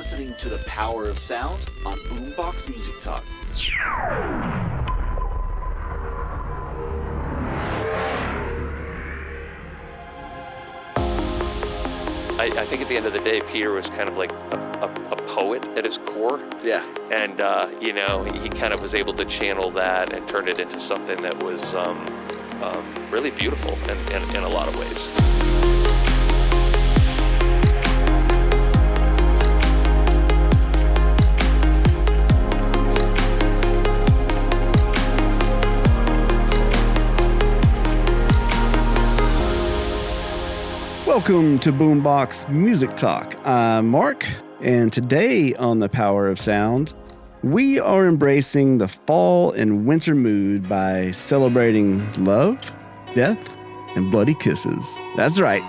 listening to The Power of Sound on Boombox Music Talk. I think at the end of the day, Peter was kind of like a poet at his core. Yeah. And, he kind of was able to channel that and turn it into something that was really beautiful in a lot of ways. Welcome to Boombox Music Talk. I'm Mark, and today on The Power of Sound, we are embracing the fall and winter mood by celebrating love, death, and bloody kisses. That's right,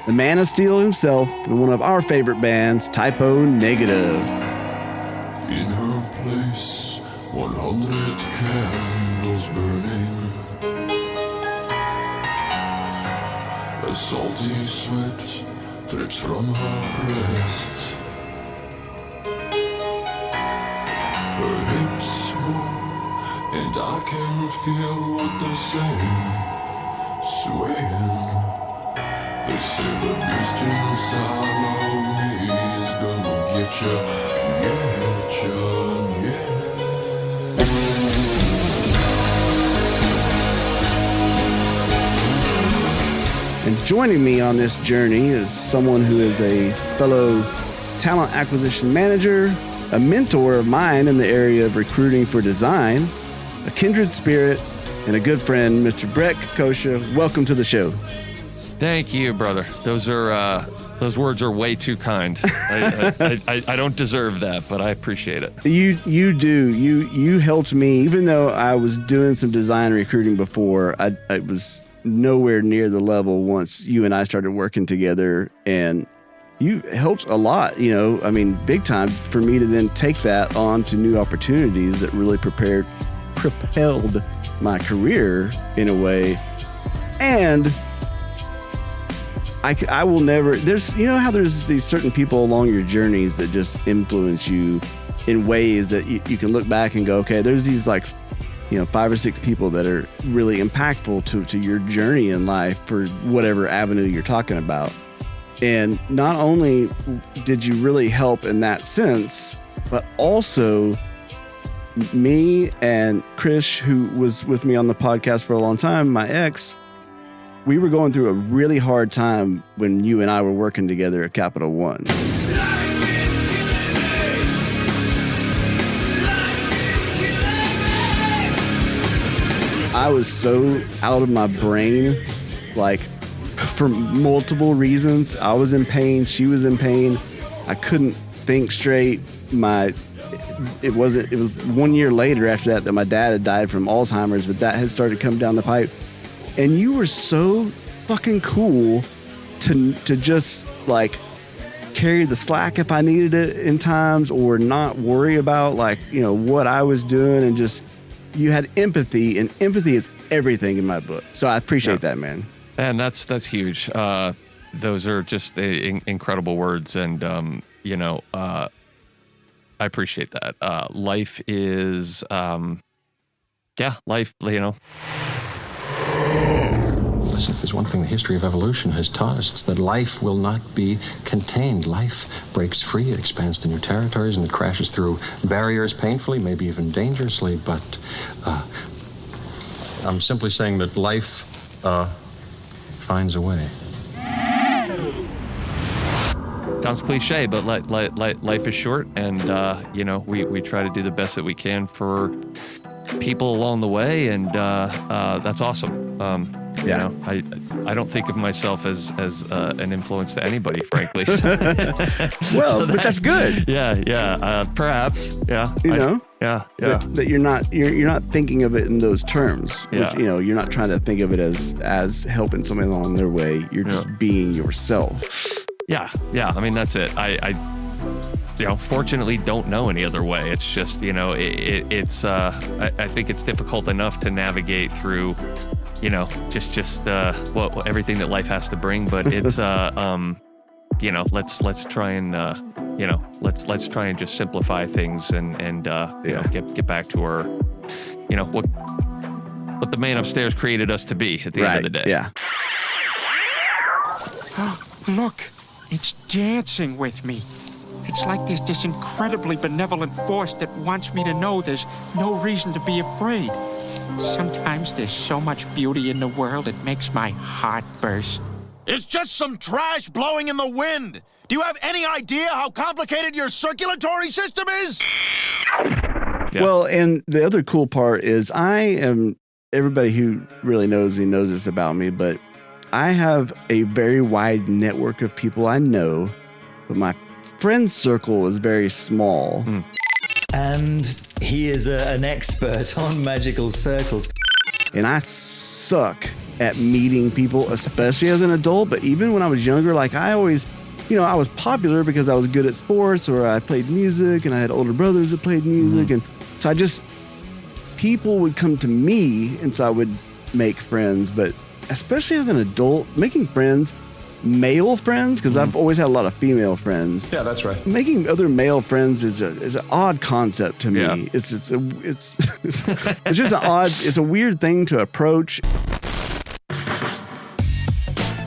the man of steel himself and one of our favorite bands, Typo Negative. In her place, 100 candles burning. A salty sweat drips from her breast. Her hips move, and I can feel what they're saying. Swaying, they say the beast inside of me is gonna get ya, yeah. And joining me on this journey is someone who is a fellow talent acquisition manager, a mentor of mine in the area of recruiting for design, a kindred spirit, and a good friend, Mr. Bret Cococcia. Welcome to the show. Thank you, brother. Those words are way too kind. I don't deserve that, but I appreciate it. You do. You helped me, even though I was doing some design recruiting before. I was nowhere near the level once you and I started working together, and you helped a lot, big time for me to then take that on to new opportunities that really propelled my career in a way. And I will never, there's how there's these certain people along your journeys that just influence you in ways that you can look back and go, okay, there's these 5 or 6 people that are really impactful to your journey in life for whatever avenue you're talking about. And not only did you really help in that sense, but also me and Chris, who was with me on the podcast for a long time, my ex, we were going through a really hard time when you and I were working together at Capital One. I was so out of my brain, for multiple reasons. I was in pain. She was in pain. I couldn't think straight. It was 1 year later after that my dad had died from Alzheimer's, but that had started coming down the pipe. And you were so fucking cool to just carry the slack if I needed it in times, or not worry about what I was doing, and just, you had empathy, and empathy is everything in my book. So I appreciate that, man. And that's huge. Those are just incredible words. And, I appreciate that. Life is, life, Listen, if there's one thing the history of evolution has taught us, it's that life will not be contained. Life breaks free, it expands to new territories, and it crashes through barriers painfully, maybe even dangerously. But I'm simply saying that life finds a way. Sounds cliche, but life is short, and we try to do the best that we can for people along the way, and that's awesome. I don't think of myself as an influence to anybody, frankly. Well, but that's good. Perhaps. That you're not thinking of it in those terms. Yeah. Which, you're not trying to think of it as helping somebody along their way. You're just being yourself. Yeah. I mean, that's it. I fortunately don't know any other way. It's just, it's I think it's difficult enough to navigate through, everything that life has to bring. But it's, let's try and you know, let's try and just simplify things and you know, get back to our, you know, what the man upstairs created us to be at the end of the day. Yeah. Look, it's dancing with me. It's like there's this incredibly benevolent force that wants me to know there's no reason to be afraid. Sometimes there's so much beauty in the world, it makes my heart burst. It's just some trash blowing in the wind. Do you have any idea how complicated your circulatory system is? Yeah. Well, and the other cool part is everybody who really knows me knows this about me, but I have a very wide network of people I know, but my friend circle is very small. And he is an expert on magical circles. And I suck at meeting people, especially as an adult. But even when I was younger, like I always, you know, I was popular because I was good at sports or I played music and I had older brothers that played music. And so people would come to me and so I would make friends. But especially as an adult, making friends, male friends, because I've always had a lot of female friends. Yeah, that's right. Making other male friends is an odd concept to me. Yeah. It's just an odd. It's a weird thing to approach.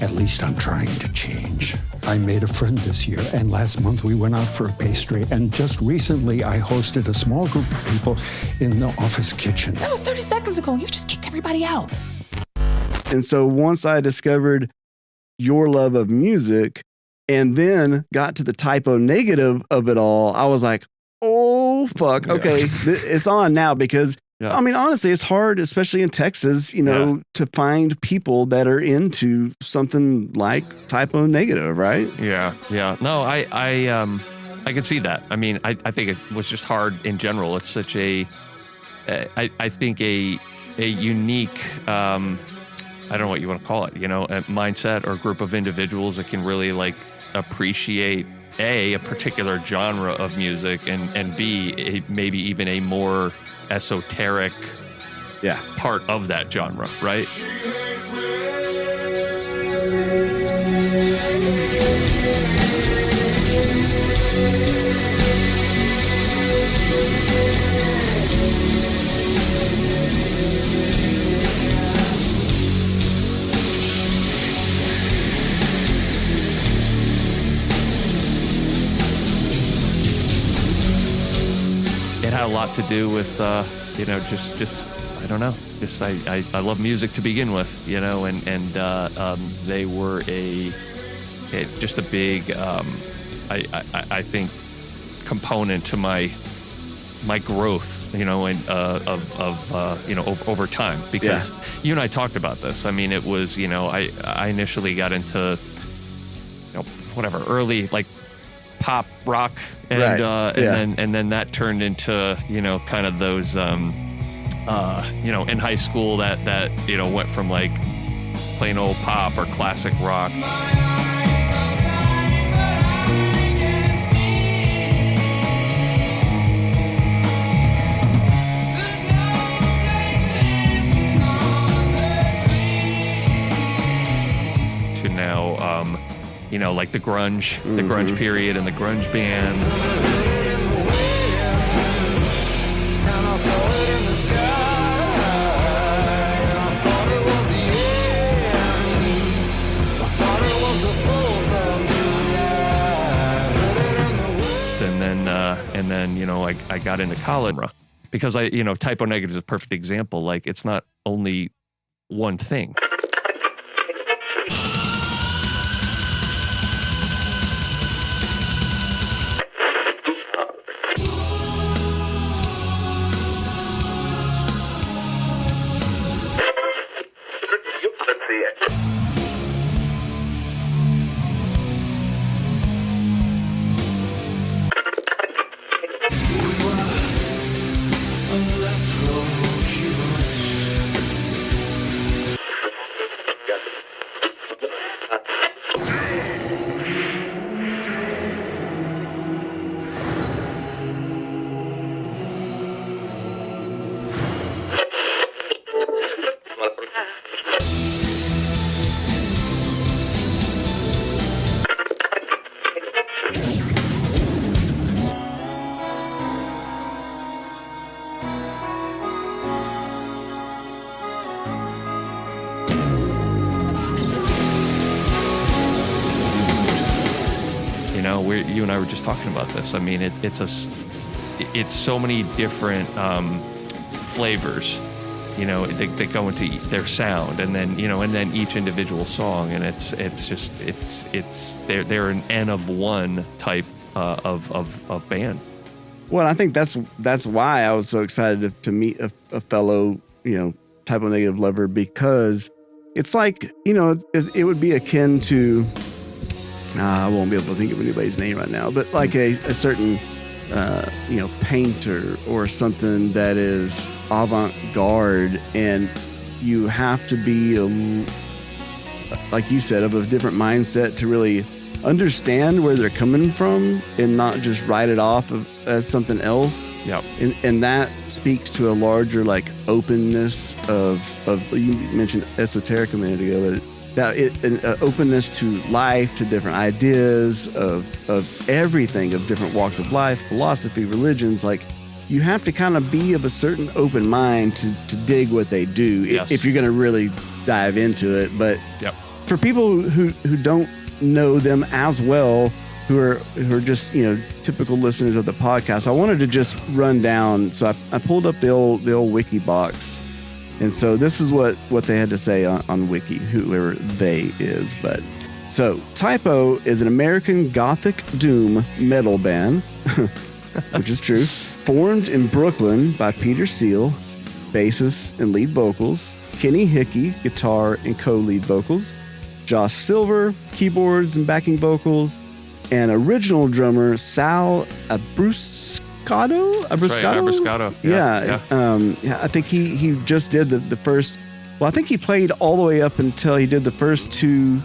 At least I'm trying to change. I made a friend this year, and last month we went out for a pastry, and just recently I hosted a small group of people in the office kitchen. That was 30 seconds ago. You just kicked everybody out. And so once I discovered your love of music and then got to the typo negative of it all, I was like, oh, fuck. Okay, it's on now because, I mean, honestly, it's hard, especially in Texas, you know, to find people that are into something like typo negative, right? Yeah. No, I can see that. I mean, I think it was just hard in general. It's such I think a unique, I don't know what you want to call it, you know, a mindset or a group of individuals that can really like appreciate a particular genre of music and B, maybe even a more esoteric part of that genre, right? It had a lot to do with, you know, just I don't know, just I love music to begin with, you know, and they were just a big, I think, component to my growth, you know, and you know, over time, because you and I talked about this. I mean, it was, you know, I initially got into, you know, whatever, early like pop rock and then that turned into, you know, kind of those you know, in high school that you know went from like plain old pop or classic rock to now you know, like the grunge period and the grunge bands. And then, you know, I got into college because you know, typo negative is a perfect example. Like, it's not only one thing. you and I were just talking about this. I mean, it's so many different flavors, that go into their sound, and then each individual song, and they're an N of one type of band. Well, I think that's why I was so excited to meet a fellow, Type O Negative lover, because it's like, it would be akin to, I won't be able to think of anybody's name right now, but like a certain, painter or something that is avant-garde, and you have to be, like you said, of a different mindset to really understand where they're coming from and not just write it off as something else. Yep. And that speaks to a larger openness of you mentioned esoteric a minute ago, but an openness to life, to different ideas of everything, of different walks of life, philosophy, religions. Like, you have to kind of be of a certain open mind to dig what they do, if you're going to really dive into it. But for people who don't know them as well, who are just typical listeners of the podcast, I wanted to just run down. So I pulled up the old wiki box, and so this is what they had to say on wiki, whoever they is. But so Type O is an American Gothic doom metal band, which is true, formed in Brooklyn by Peter Steele, bassist and lead vocals, Kenny Hickey, guitar and co-lead vocals, Josh Silver, keyboards and backing vocals, and original drummer Sal Abruscato. Abruscato. Yeah. I think he just did the first. Well, I think he played all the way up until he did the first two,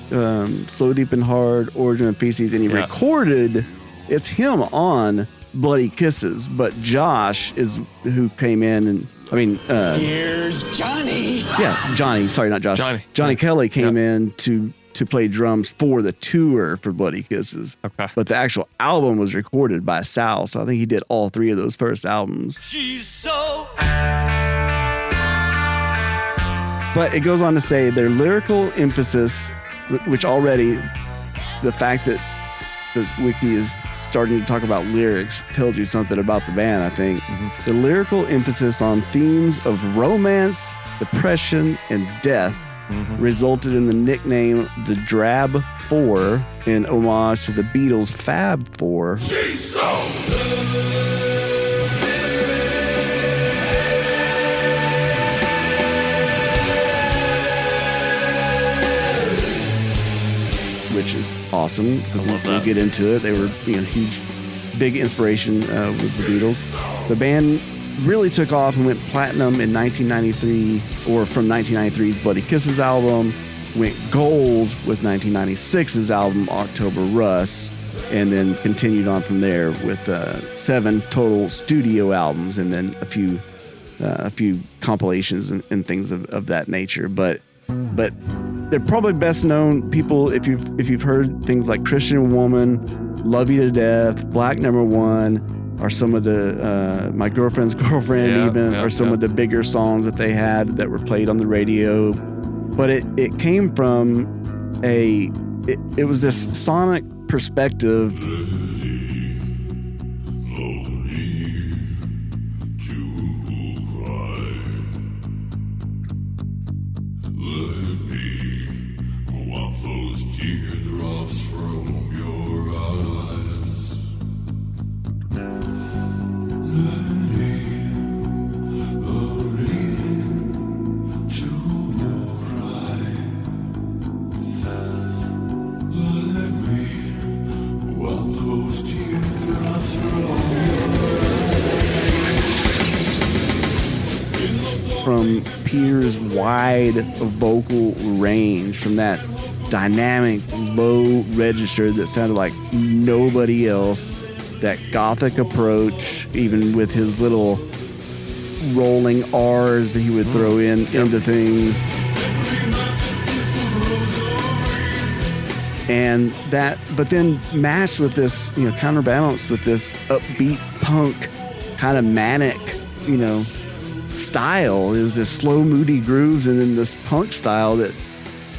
Slow, Deep, and Hard, Origin of Feces, and he recorded. It's him on Bloody Kisses, but Josh is who came in and. Here's Johnny. Yeah, Johnny. Sorry, not Josh. Johnny Kelly came in to play drums for the tour for Bloody Kisses. Okay. But the actual album was recorded by Sal, so I think he did all three of those first albums. She's so. But it goes on to say their lyrical emphasis, which already the fact that the wiki is starting to talk about lyrics tells you something about the band, I think. Mm-hmm. The lyrical emphasis on themes of romance, depression, and death resulted in the nickname the Drab Four, in homage to the Beatles' Fab Four. She's so which is awesome. We'll get into it. They were huge, big inspiration was the Beatles. The band really took off and went platinum in 1993, or from 1993's Bloody Kisses album, went gold with 1996's album October Rust, and then continued on from there with 7 total studio albums, and then a few compilations and things of that nature. But they're probably best known, people, if you've heard things like Christian Woman, Love You to Death, Black Number One, or some of the My Girlfriend's Girlfriend, or some of the bigger songs that they had that were played on the radio. But it came from it was this sonic perspective. From Peter's wide vocal range, from that dynamic low register that sounded like nobody else, that Gothic approach, even with his little rolling R's that he would throw into things. And that, but then matched with this, counterbalanced with this upbeat punk, kind of manic, style, is this slow, moody grooves, and then this punk style that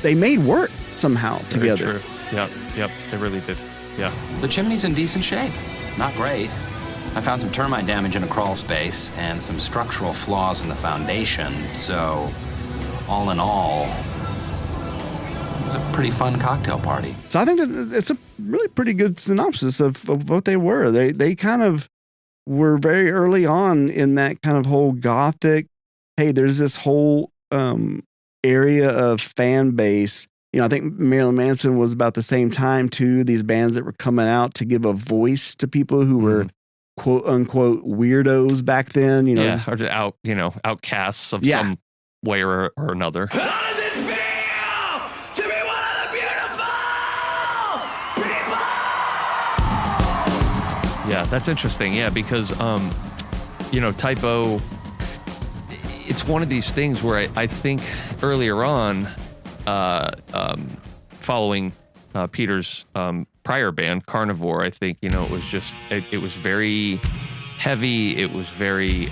they made work somehow together. Very true. Yep, they really did. Yeah. The chimney's in decent shape. Not great. I found some termite damage in a crawl space and some structural flaws in the foundation, so all in all, it was a pretty fun cocktail party. So I think that it's a really pretty good synopsis of what they were. They kind of were very early on in that kind of whole Gothic, hey, there's this whole area of fan base. You know, I think Marilyn Manson was about the same time too. These bands that were coming out to give a voice to people who were quote unquote weirdos back then. You know, yeah, or just outcasts of some way or another. How does it feel to be one of the beautiful people? Yeah, that's interesting. Yeah, because you know, Typo, it's one of these things where I think earlier on, following Peter's prior band, Carnivore, I think, you know, it was just, it was very heavy. It was very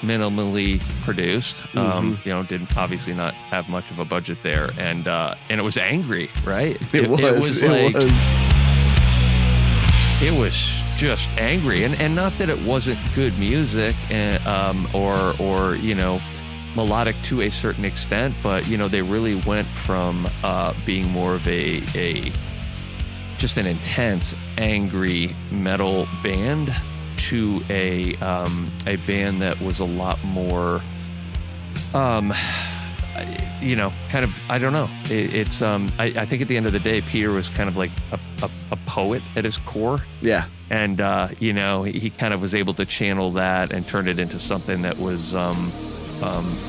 minimally produced. You know, didn't obviously not have much of a budget there. And it was angry, right? It was just angry. And not that it wasn't good music or you know, melodic to a certain extent, but you know, they really went from being more of a just an intense, angry metal band to a band that was a lot more, you know, kind of, I don't know. It's I think at the end of the day, Peter was kind of like a poet at his core. Yeah. And you know, he kind of was able to channel that and turn it into something that was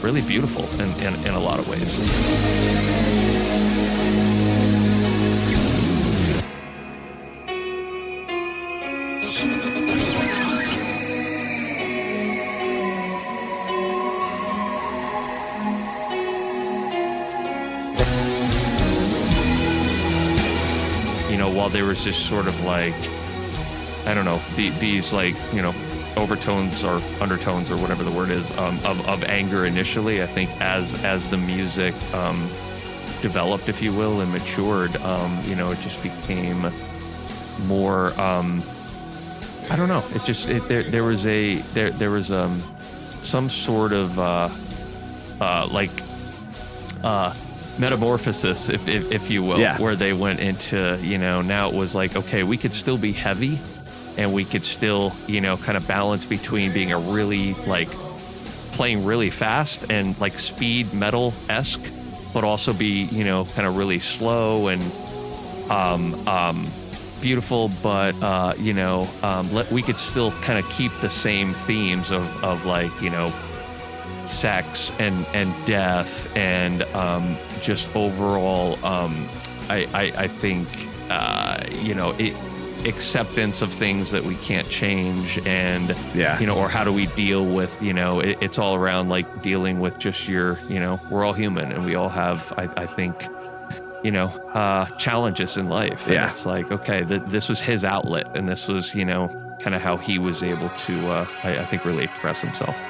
really beautiful in a lot of ways. You know, while there was just sort of like, I don't know, these like, you know, overtones or undertones or whatever the word is of anger initially, I think as the music developed, if you will, and matured, you know, it just became more, I don't know, it just, there was some sort of metamorphosis, if you will, where they went into, you know, now it was like, okay, we could still be heavy and we could still, you know, kind of balance between being a really, like, playing really fast and like speed metal-esque, but also be, you know, kind of really slow and beautiful, but you know, we could still kind of keep the same themes of like, you know, sex and death and just overall, I think, you know, acceptance of things that we can't change, and you know, or how do we deal with, you know, it's all around like dealing with just your, you know, we're all human and we all have, I think, you know, challenges in life. And it's like, okay, this was his outlet, and this was, you know, kind of how he was able to, I think, really express himself.